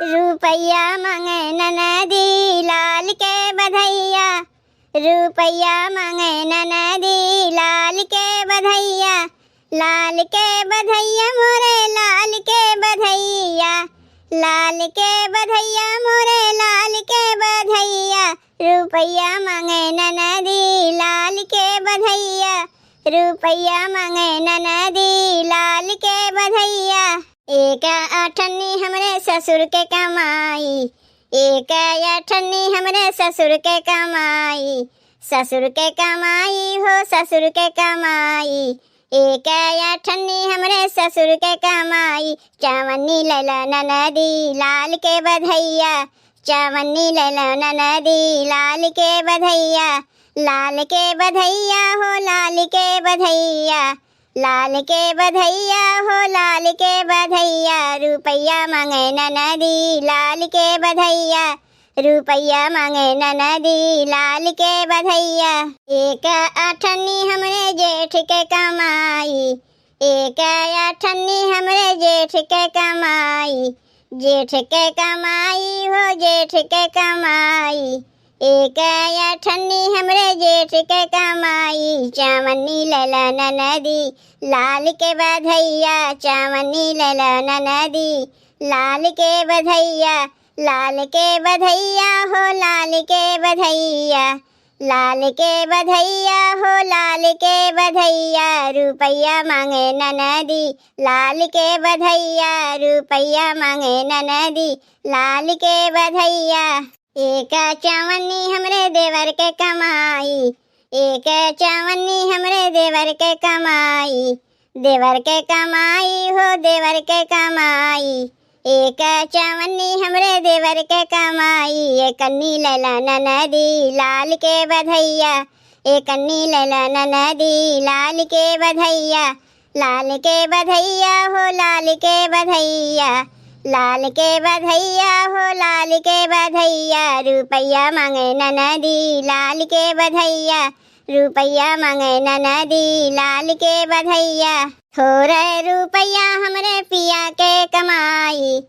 रुपैया मांगे ननदी लाल के बधैया, रुपैया मांगे ननदी लाल के बधैया, लाल के बधैया मोरे लाल के बधैया, लाल के बधैया मोरे लाल के बधैया, रुपैया मांगे ननदी लाल के बधैया, रुपैया मांगे ननदी लाल के बधैया। एक अठन्नी हमरे ससुर के कमाई, एक अठन्नी हमरे ससुर के कमाई, ससुर के कमाई हो ससुर के कमाई, एक अठन्नी हमरे ससुर के कमाई। चावन्नी लैला ननदी लाल के बधैया, चावन्नी लैला ननदी लाल के बधैया, लाल के बधैया हो लाल के बधैया, लाल के बधैया हो लाल के बधैया, रुपैया मांगे ननदी लाल के बधैया, रुपैया मांगे ननदी लाल के बधैया। एक अठन्नी हमरे जेठ के कमाई, एक अठन्नी हमरे जेठ के कमाई, जेठ के कमाई हो जेठ के कमाई, एक अठन्नी हमरे जेठ के कमाई। चावन्नी लैला ननदी लाल के बधैया, चावन्नी लैला ननदी लाल के बधैया, लाल के बधैया हो लाल के बधैया, लाल के बधैया हो लाल के बधैया, रुपैया मांगे ननदी लाल के बधैया, रुपैया मांगे ननदी लाल के बधैया। एक चावन्नी हमरे देवर के कमाई, एक चावन्नी हमरे देवर के कमाई, देवर के कमाई हो देवर के कमाई, एक चावन्नी हमरे देवर के कमाई। एक अन्नी लैला ननदी लाल के बधैया, एक अन्नी लैला ननदी लाल के बधैया, लाल के बधैया हो लाल के बधैया, लाल के बधैया हो लाल के बधैया, रुपैया मांगे ननदी लाल के बधैया, रुपैया मांगे ननदी लाल के बधैया। थोड़े रुपैया हमरे पिया के कमाई,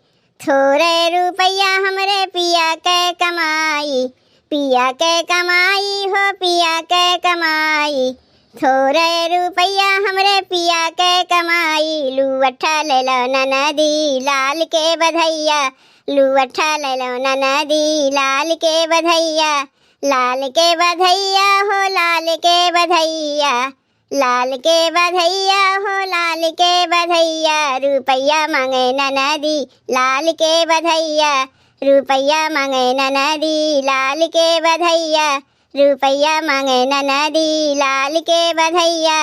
थोड़े रुपैया हमरे पिया के कमाई, पिया के कमाई हो पिया के कमाई, थोड़े रुपैया हमरे पिया के कमाई। लुअट्ठा ले लो ननदी लाल के बधैया, लुअट्ठा ले लो ननदी लाल के बधैया, लाल के बधैया हो लाल के बधैया, लाल के बधैया हो लाल के बधैया, रुपैया मांगे ननदी लाल के बधैया, रुपैया मांगे ननदी लाल के बधैया, रुपैया मांगे ननदी लाल के बधैया।